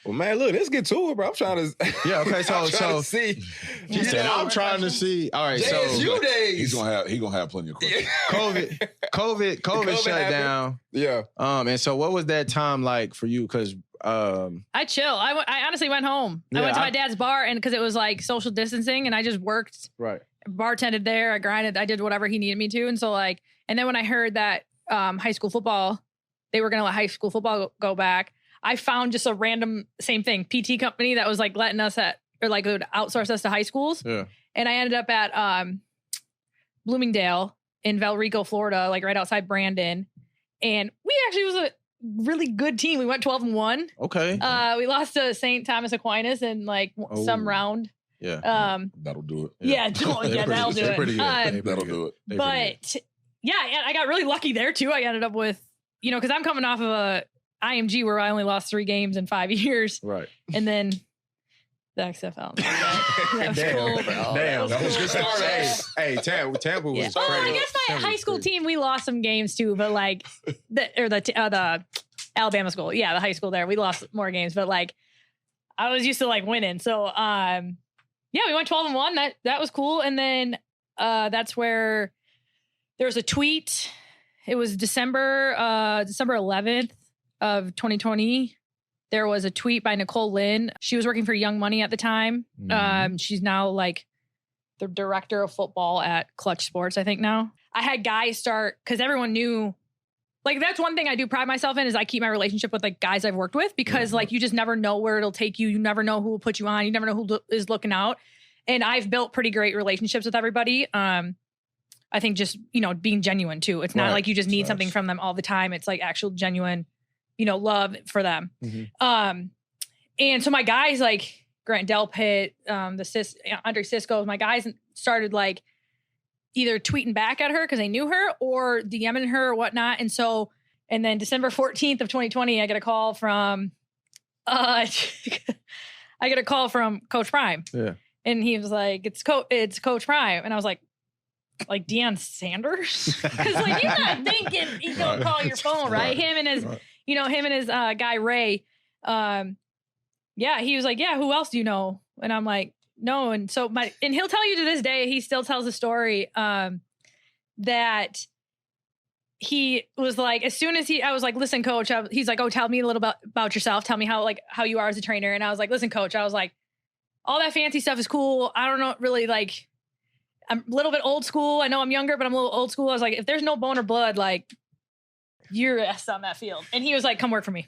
Well, man, look, let's get to it, bro. I'm trying to. Yeah. Okay. So see. He said, "I'm trying to see." All right. JSU days. He's gonna have plenty of questions. COVID shut down. Yeah. And so what was that time like for you? Because I chill. I honestly went home. I went to my dad's bar, and because it was like social distancing, and I just worked. Right. Bartended there. I grinded. I did whatever he needed me to, and so like, and then when I heard that high school football, they were gonna let high school football go back. I found just a random same thing PT company that was like letting us would outsource us to high schools. Yeah. And I ended up at Bloomingdale in Valrico, Florida, like right outside Brandon. And we actually was a really good team. We went 12-1. Okay. We lost to St. Thomas Aquinas in like some round. Yeah. That'll do it. Yeah, that'll do it. That'll do it. But yeah, I got really lucky there too. I ended up with, because I'm coming off of a IMG where I only lost 3 games in 5 years. Right. And then the XFL. That was cool, bro. Damn. That was a good start. Hey, Tampa was crazy. I guess my high school team, we lost some games too, but like, the Alabama school. Yeah, the high school there. We lost more games, but like, I was used to like winning. So, yeah, we went 12-1. That was cool. And then that's where there was a tweet. It was December 11th of 2020. There was a tweet by Nicole Lynn. She was working for Young Money at the time. Mm-hmm. She's now like the director of football at Clutch Sports, I think now. I had guys start, because everyone knew, like that's one thing I do pride myself in is I keep my relationship with like guys I've worked with because like you just never know where it'll take you. You never know who will put you on. You never know who is looking out. And I've built pretty great relationships with everybody. I think just, being genuine too. It's not like you just need something from them all the time. It's like actual genuine, love for them. Mm-hmm. And so my guys like Grant Delpit, Andre Sisco, my guys started like either tweeting back at her because they knew her or DMing her or whatnot. And then December 14th of 2020, I get a call from Coach Prime. Yeah. And he was like, it's Coach Prime. And I was like Deion Sanders? Because like you're not thinking he's gonna call your phone, right? Him and his guy Ray. Yeah, he was like, yeah, who else do you know? And I'm like, no. And so and he'll tell you to this day, he still tells the story that he was like, as soon as I was like, listen, coach, he's like, oh, tell me a little about yourself. Tell me how you are as a trainer. And I was like, listen, coach, I was like, all that fancy stuff is cool. I don't know, really like, I'm a little bit old school. I know I'm younger, but I'm a little old school. I was like, if there's no bone or blood, like you're ass on that field. And he was like, come work for me.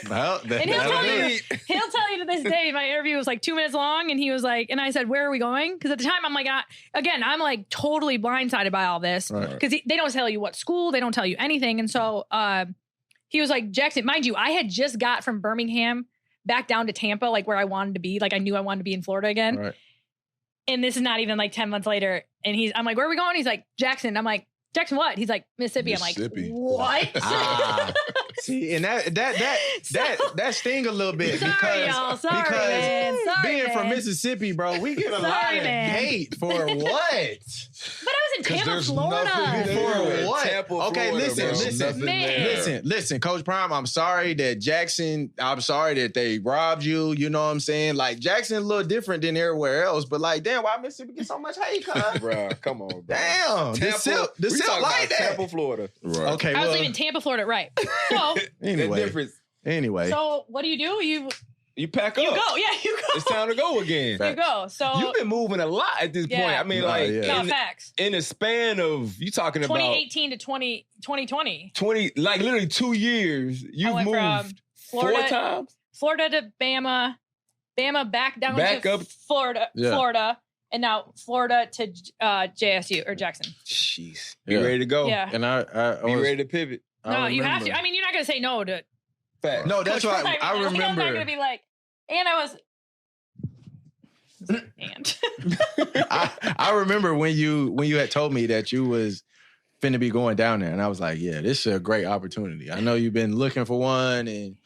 Well, and he'll tell you to this day, my interview was like 2 minutes long. And he was like, and I said, where are we going? Because at the time I'm like, I'm like totally blindsided by all this because they don't tell you what school, they don't tell you anything. And so he was like, Jackson, mind you, I had just got from Birmingham back down to Tampa, like where I wanted to be. Like I knew I wanted to be in Florida again. Right. And this is not even like 10 months later. And I'm like, where are we going? He's like, Jackson. I'm like, Jackson what? He's like, Mississippi. I'm like, what? See, and that sting a little bit because being from Mississippi, bro, we get a lot of hate for what? But I was in Tampa, Florida. For what? Tampa, okay, Florida, listen, Coach Prime, I'm sorry that they robbed you. You know what I'm saying? Like Jackson a little different than everywhere else, but like, damn, why Mississippi get so much hate, bro? Come on, bro. Damn, the silk like that. Tampa, Florida. Right. Okay, I was leaving Tampa, Florida, right? So anyway. So what do? You pack up. You go. Yeah, you go. It's time to go again. You go. So you've been moving a lot at this point. I mean, facts. In the span of you talking 2018 to 2020. Like literally 2 years. You've moved from Florida, 4 times. Florida to Bama, back up Florida, and now Florida to JSU or Jackson. Jeez, you ready to go? Yeah, and I was ready to pivot. No, you have to. I mean, you're not gonna say no to. Fact. No, that's why I remember. I'm not gonna be like, and I was. And I remember when you had told me that you was finna be going down there, and I was like, yeah, this is a great opportunity. I know you've been looking for one, and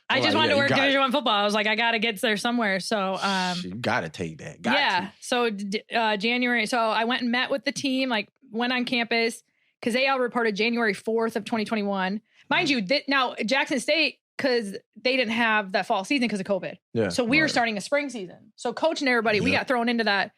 I just wanted to work Division I football. I was like, I gotta get there somewhere. So you gotta take that. So January. So I went and met with the team. Like went on campus because they all reported January 4th of 2021. Mind you, now Jackson State because they didn't have that fall season because of COVID. Yeah. So we were starting a spring season. So coach and everybody, we got thrown into that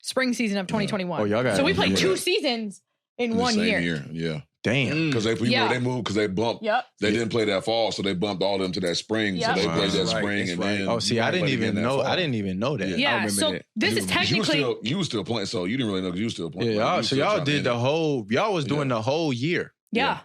spring season of 2021. Oh, y'all got so we played 2 seasons in the 1 same year. Yeah. Damn. Because they moved because they bumped. Yep. They didn't play that fall, so they bumped all of them to that spring. Yep. So they played that That's spring and then. Oh, see, I didn't even know. I didn't even know that. Yeah. So that. this is technically. You were still playing, so you didn't really know because you were still playing. Yeah. You So still y'all trying to did end the it. whole. Y'all was doing the whole year. Yeah.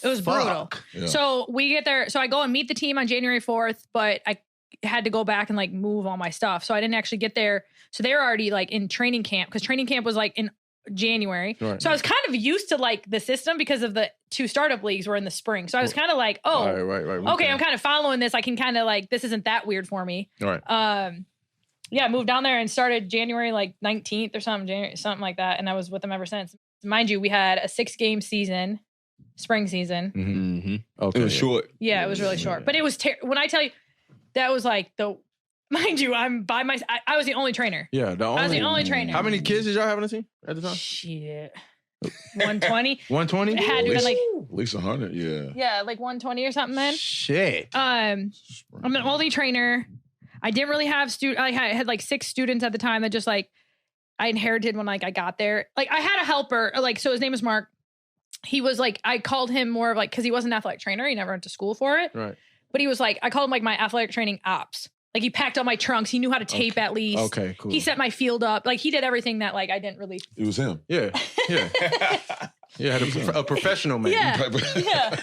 It was brutal. Yeah. So we get there. So I go and meet the team on January 4th, but I had to go back and like move all my stuff. So I didn't actually get there. So they were already like in training camp because training camp was like in January. Right. So I was kind of used to like the system because of the 2 startup leagues were in the spring. So I was kind of like, oh, Right. okay, I'm kind of following this. I can kind of like, this isn't that weird for me. Right. Yeah, I moved down there and started January like 19th or something like that. And I was with them ever since. Mind you, we had a 6-game season, spring season. Mm-hmm. Okay. It was short. Yeah, it was really short. But it was, when I tell you, that was like mind you, I'm by my, I was the only trainer. Yeah. I was the only trainer. How many kids did y'all have on the team at the time? Shit. 120? 120? It had to be like, At least 100, yeah. yeah, like 120 or something, man. Shit. I'm an only trainer. I didn't really have I had like 6 students at the time that just like, I inherited when like I got there. Like I had a helper, like, so his name was Mark. He was like, I called him more of like, cause he wasn't an athletic trainer. He never went to school for it. Right. But he was like, I called him like my athletic training ops. Like he packed all my trunks. He knew how to tape at least. Okay, cool. He set my field up. Like he did everything that like I didn't really. It was him. Yeah. Yeah, had a professional man. Yeah. Yeah.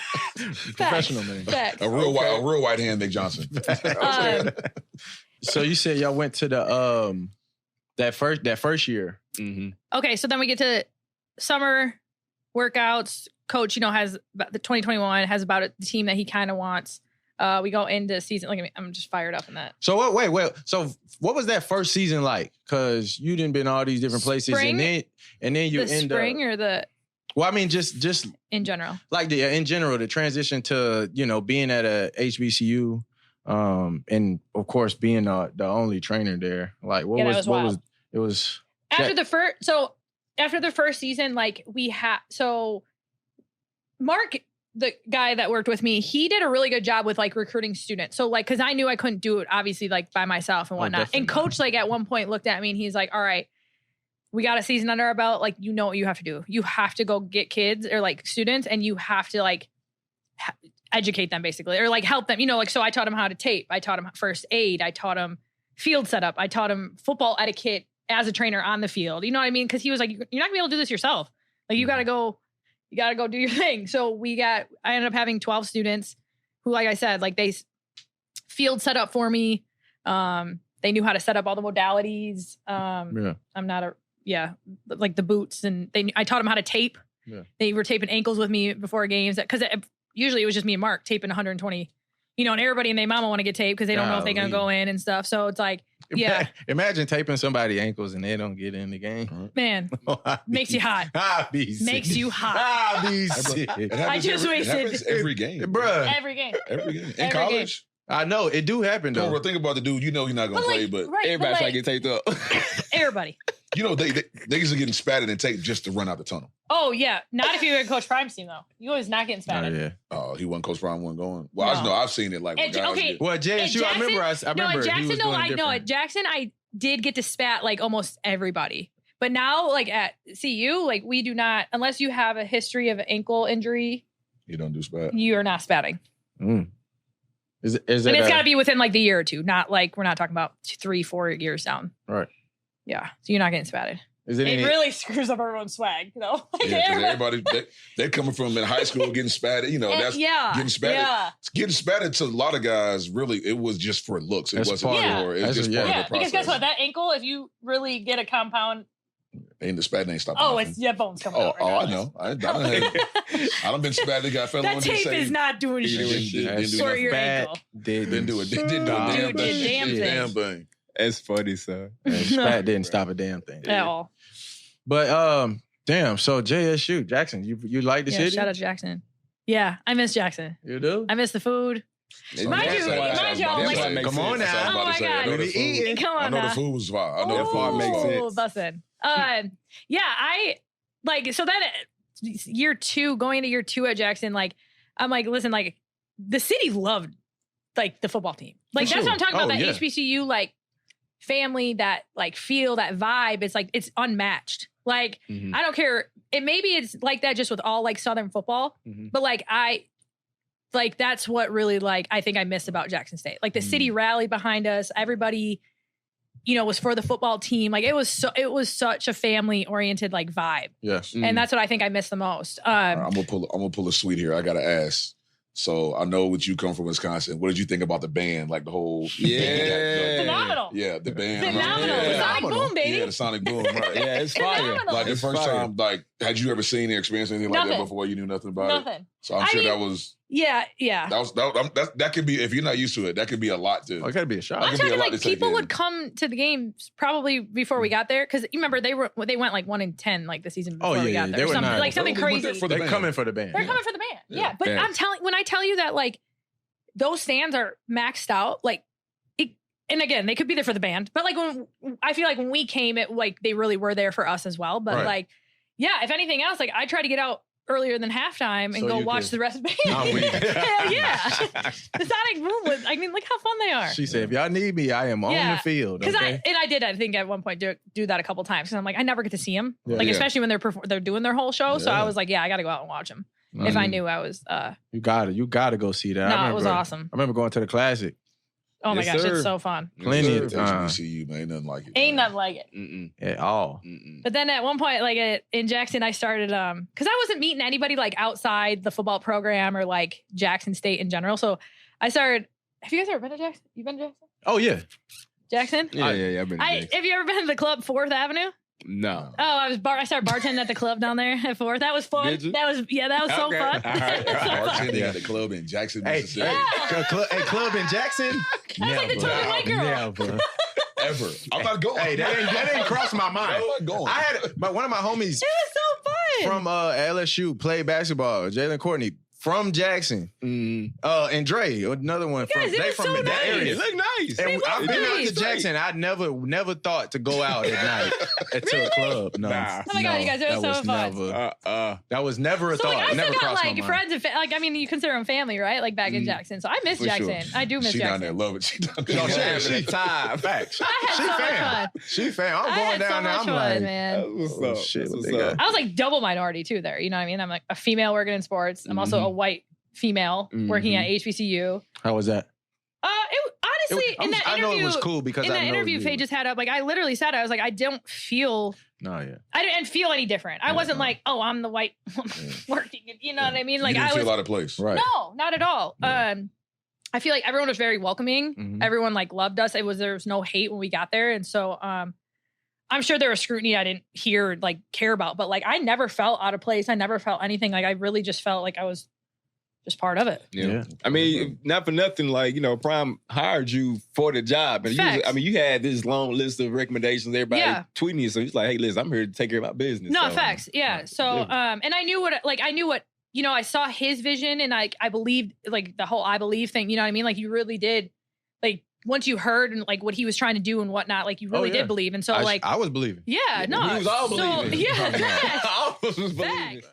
Professional man. Facts. A real white hand, Nick Johnson. So you said y'all went to the that first year. Mm-hmm. Okay, so then we get to summer workouts. Coach, has the 2021 has about the team that he kind of wants. We go into season. Look at me, I'm just fired up in that. So wait. So what was that first season like? Because you didn't been all these different places, Spring? and then you The end spring up. or the Well, I mean, just in general. like in general, the transition to being at a HBCU, and of course being the only trainer there. Like what was it was after the first season, like we had Mark, the guy that worked with me, he did a really good job with like recruiting students. So like, cause I knew I couldn't do it obviously like by myself and whatnot. And coach like at one point looked at me and he's like, all right, we got a season under our belt. Like, you know what you have to do. You have to go get kids or like students and you have to like educate them basically, or like help them, like, so I taught him how to tape. I taught him first aid. I taught him field setup. I taught him football etiquette as a trainer on the field. You know what I mean? Cause he was like, you're not gonna be able to do this yourself. Like you gotta go do your thing. So I ended up having 12 students who, like I said, like they field set up for me. They knew how to set up all the modalities. I'm not like the boots and I taught them how to tape. Yeah. They were taping ankles with me before games because usually it was just me and Mark taping 120, and everybody and their mama want to get taped because they don't know if they're going to go in and stuff. So it's like, Imagine taping somebody's ankles and they don't get in the game. Man, makes you hot. Makes you hot. I just wasted every game. Bruh. Every game. In college? I know. It do happen, though. Bro, think about the dude. You're not going to play, but everybody try to get taped up. Everybody. They used to getting spatted and taped just to run out the tunnel. Oh, yeah. Not if you were Coach Prime's team, though. You was not getting spatted. Oh, yeah. Oh, he wasn't Coach Prime, wasn't going. Well, no. I've seen it like when guys get... Well, JSU, I remember at Jackson, I did get to spat like almost everybody. But now, like at CU, like we do not, unless you have a history of ankle injury. You don't do spat. You are not spatting. Mm. Is and it's got to be within like the year or two, not like we're not talking about 3-4 years down. Right. Yeah. So you're not getting spatted. It really screws up everyone's swag, Like everybody, they're coming from in high school getting spatted. That's getting spatted. Yeah. Getting spatted to a lot of guys, really, it was just for looks. It wasn't for it. It's just part of the process. Because guess what? That ankle, if you really get a compound. And the spatting ain't stopping. Oh, it's your bones coming out. I know. I done been spatted. Got fell on. That tape is not doing shit for your ankle. Didn't do it. Didn't do a damn thing. That's funny, son. Spat didn't stop a damn thing. At all. But damn. So JSU, Jackson, you like the city? Shout out Jackson. Yeah, I miss Jackson. You do? I miss the food. Mind you, come on now. Oh my God. Come on now. I know the food was fire. I know the food makes was sense. Bussin'. Yeah, I like, so then year 2, going into year 2 at Jackson, like, I'm like, listen, like the city loved like the football team. Like that's what I'm talking about. That HBCU like family, that like feel, that vibe. It's like it's unmatched. Like I don't care. Maybe it's like that just with all like Southern football, but like that's what really like I think I miss about Jackson State. Like the city rally behind us, everybody, you know, was for the football team. Like it was such a family oriented like vibe. Yes, and that's what I think I miss the most. I'm gonna pull a sweet here. I gotta ask. So I know what you come from Wisconsin. What did you think about the band? Like the whole phenomenal. Yeah, the band. Phenomenal. Yeah. The Sonic Boom, baby. Yeah, the Sonic Boom. Right. Yeah, it's fire. Like the first time, like, had you ever seen or experienced anything like that before? You knew nothing about it. Nothing. So I'm sure that was. Yeah. That could be, if you're not used to it, that could be a lot to. It could be a shock. I'm talking like people would come to the games probably before we got there, because you remember they went like 1-10 like the season before we got there. They were something, like something crazy. They're coming for the band. They're coming for the band. Yeah, but when I tell you that like those stands are maxed out, like. And again, they could be there for the band, but like when I feel like when we came, it like they really were there for us as well. But like, yeah, if anything else, like I try to get out earlier than halftime and go watch the rest of the band. Hell yeah. The Sonic Boom was, I mean, look how fun they are. She said, if y'all need me, I am on the field. Because I did, I think at one point do that a couple times. Because I'm like, I never get to see them. Especially when they're doing their whole show. So I was like, yeah, I got to go out and watch them. If I knew I was. You gotta go see that. No, it was awesome. I remember going to the Classic. Oh my gosh, it's so fun. Plenty of time. HBCU, man, ain't nothing like it. Ain't nothing like it. At all. But then at one point, like in Jackson, I started, because I wasn't meeting anybody like outside the football program or like Jackson State in general. So I started, have you guys ever been to Jackson? You been to Jackson? Oh, yeah. Jackson? Yeah, I've been to Jackson. Have you ever been to the club 4th Avenue? No. Oh, I started bartending at the club down there at 4th. That was fun. That was so fun. Bartending at the club in Jackson, Mississippi. Hey, club in Jackson? That's like the totally white girl. Never. Ever. I'm not going. Hey, that didn't cross my mind. I'm not going. But one of my homies it was so fun. from LSU played basketball, Jalen Courtney, from Jackson. And Dre, another one from that area. Look nice. And I've been out to Jackson. I never thought to go out at night to a club. No. Nah. Oh my God, you guys, it was so fun. That was never a thought. Like, I never still got crossed my like mind. friends and like I mean, you consider them family, right? Like back in Jackson. So I miss Jackson. Sure. I do miss She Jackson. down there, love it. She down there. No, she time. Facts. I had so much fun. She fan. I'm going down there. I'm like, man. Oh, shit. What they got? I was like double minority too there. You know what I mean? I'm like a female working in sports. I'm also a white female working at HBCU. How was that? Honestly, in that interview, I know it was cool because in that interview Faye just had up, like I literally said, I was like, I don't feel. No, yeah. I didn't feel any different. I wasn't like, oh, I'm the white woman working. You know what I mean? Like you didn't I was feel out of place, right? No, not at all. I feel like everyone was very welcoming. Everyone like loved us. There was no hate when we got there, and so I'm sure there was scrutiny I didn't hear like care about, but like I never felt out of place. I never felt anything. Like I really just felt like I was just part of it. Yeah. I mean, not for nothing, like, you know, Prime hired you for the job. And you had this long list of recommendations, everybody tweeting you. So he's like, hey, listen, I'm here to take care of my business. No, facts. Yeah. So, and I knew what, you know, I saw his vision and I believed like the whole I believe thing, you know what I mean? Like you really did, like once you heard and like what he was trying to do and whatnot, like you really did believe. And so I was believing. Yeah, no. We was all believing. Yeah. I was believing.